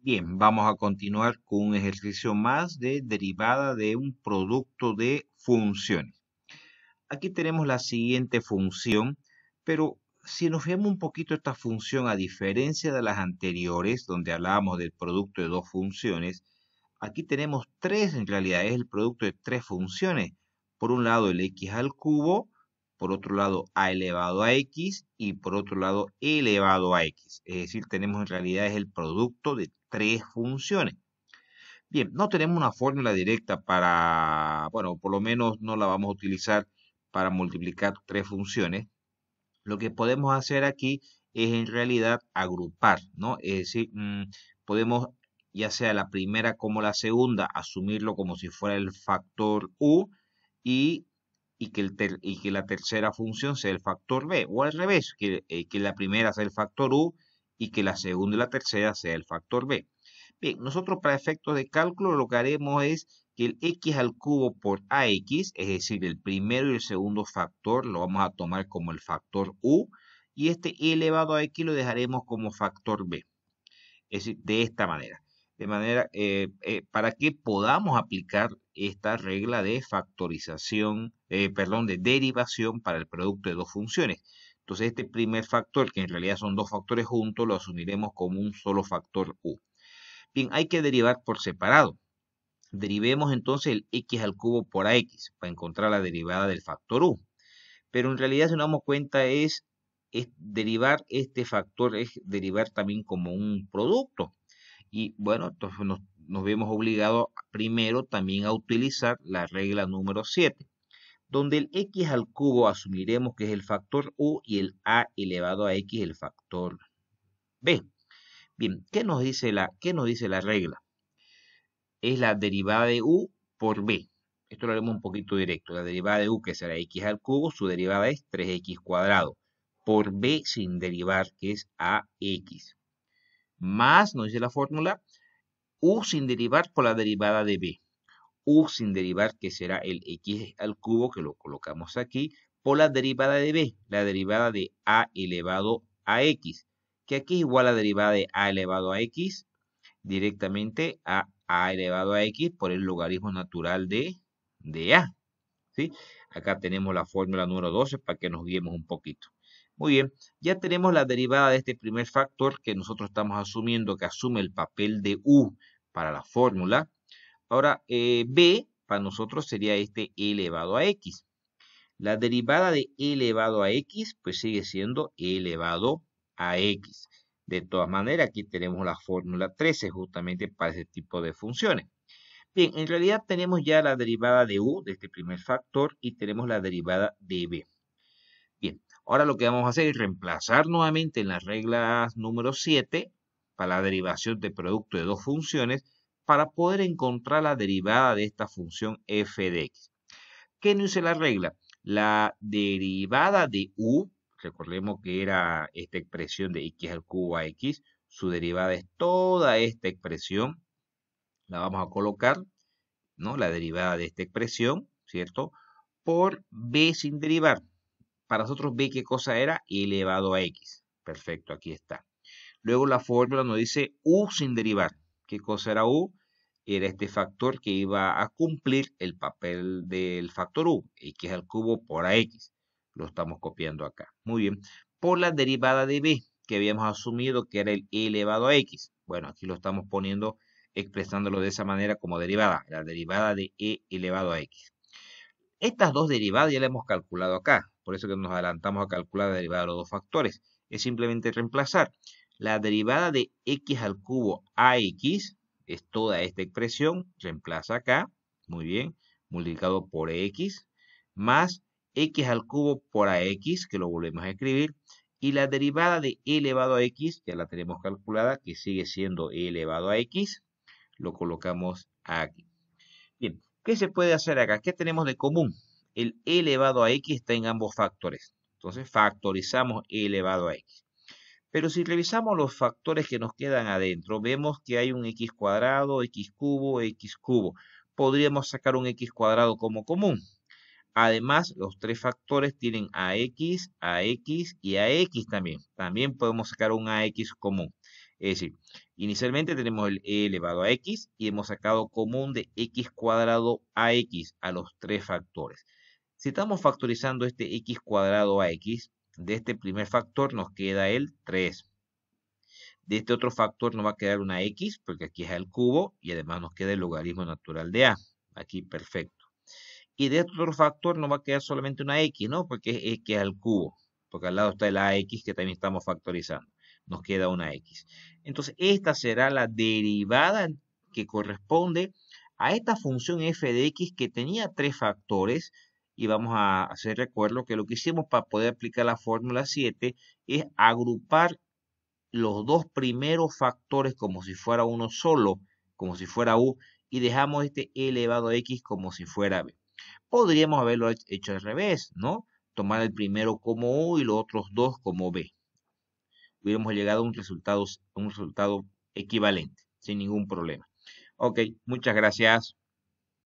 Bien, vamos a continuar con un ejercicio más de derivada de un producto de funciones. Aquí tenemos la siguiente función, pero si nos vemos un poquito esta función, a diferencia de las anteriores, donde hablábamos del producto de dos funciones, aquí tenemos tres, en realidad es el producto de tres funciones. Por un lado el x al cubo, por otro lado a elevado a x y por otro lado elevado a x. Es decir, tenemos en realidad es el producto de tres funciones. Bien, no tenemos una fórmula directa para, bueno, por lo menos no la vamos a utilizar para multiplicar tres funciones. Lo que podemos hacer aquí es en realidad agrupar, ¿no? Es decir, podemos, ya sea la primera como la segunda, asumirlo como si fuera el factor u y, y que la tercera función sea el factor b, o al revés, que la primera sea el factor u y que la segunda y la tercera sea el factor b. Bien, nosotros para efectos de cálculo lo que haremos es que el x al cubo por ax, es decir, el primero y el segundo factor, lo vamos a tomar como el factor u, y este elevado a x lo dejaremos como factor b. Es decir, de esta manera. De manera, para que podamos aplicar esta regla de factorización, perdón, de derivación para el producto de dos funciones. Entonces, este primer factor, que en realidad son dos factores juntos, lo asumiremos como un solo factor u. Bien, hay que derivar por separado. Derivemos entonces el x al cubo por ax para encontrar la derivada del factor u. Pero en realidad, si nos damos cuenta, es derivar este factor, es derivar también como un producto. Y bueno, entonces nos vemos obligados primero también a utilizar la regla número 7, donde el x al cubo asumiremos que es el factor u y el a elevado a x el factor b. Bien, qué nos dice la regla? Es la derivada de u por b. Esto lo haremos un poquito directo. La derivada de u, que será x al cubo, su derivada es 3x cuadrado, por b sin derivar, que es ax. Más, nos dice la fórmula, u sin derivar por la derivada de b. U sin derivar, que será el x al cubo, que lo colocamos aquí, por la derivada de b, la derivada de a elevado a x, que aquí es igual a la derivada de a elevado a x directamente a elevado a x por el logaritmo natural de a. ¿Sí? Acá tenemos la fórmula número 12 para que nos guiemos un poquito. Muy bien, ya tenemos la derivada de este primer factor que nosotros estamos asumiendo que asume el papel de u para la fórmula. Ahora, b para nosotros sería este elevado a x. La derivada de e elevado a x, pues sigue siendo e elevado a x. De todas maneras, aquí tenemos la fórmula 13 justamente para ese tipo de funciones. Bien, en realidad tenemos ya la derivada de u, de este primer factor, y tenemos la derivada de b. Bien, ahora lo que vamos a hacer es reemplazar nuevamente en las reglas número 7 para la derivación de producto de dos funciones para poder encontrar la derivada de esta función f de x. ¿Qué nos dice la regla? La derivada de u, recordemos que era esta expresión de x al cubo a x, su derivada es toda esta expresión, la vamos a colocar, ¿no? La derivada de esta expresión, ¿cierto? Por b sin derivar. Para nosotros b, ¿qué cosa era? Elevado a x. Perfecto, aquí está. Luego la fórmula nos dice u sin derivar. ¿Qué cosa era u? Era este factor que iba a cumplir el papel del factor u, x al cubo por ax. Lo estamos copiando acá. Muy bien. Por la derivada de b, que habíamos asumido que era el e elevado a x. Bueno, aquí lo estamos poniendo, expresándolo de esa manera como derivada. La derivada de e elevado a x. Estas dos derivadas ya las hemos calculado acá. Por eso que nos adelantamos a calcular la derivada de los dos factores. Es simplemente reemplazar la derivada de x al cubo ax, es toda esta expresión, reemplaza acá, muy bien, multiplicado por x, más x al cubo por ax, que lo volvemos a escribir, y la derivada de e elevado a x, ya la tenemos calculada, que sigue siendo e elevado a x, lo colocamos aquí. Bien, ¿qué se puede hacer acá? ¿Qué tenemos de común? El e elevado a x está en ambos factores. Entonces factorizamos e elevado a x. Pero si revisamos los factores que nos quedan adentro, vemos que hay un x cuadrado, x cubo, x cubo. Podríamos sacar un x cuadrado como común. Además, los tres factores tienen ax y ax también. También podemos sacar un ax común. Es decir, inicialmente tenemos el e elevado a x y hemos sacado común de x cuadrado a x a los tres factores. Si estamos factorizando este x cuadrado a x, de este primer factor nos queda el 3. De este otro factor nos va a quedar una x, porque aquí es al cubo, y además nos queda el logaritmo natural de a. Aquí, perfecto. Y de este otro factor nos va a quedar solamente una x, ¿no? Porque es x al cubo, porque al lado está el ax que también estamos factorizando. Nos queda una x. Entonces, esta será la derivada que corresponde a esta función f de x que tenía tres factores. Y vamos a hacer recuerdo que lo que hicimos para poder aplicar la fórmula 7 es agrupar los dos primeros factores como si fuera uno solo, como si fuera u, y dejamos este e elevado a x como si fuera b. Podríamos haberlo hecho al revés, ¿no? Tomar el primero como u y los otros dos como b. Hubiéramos llegado a un resultado equivalente, sin ningún problema. Ok, muchas gracias.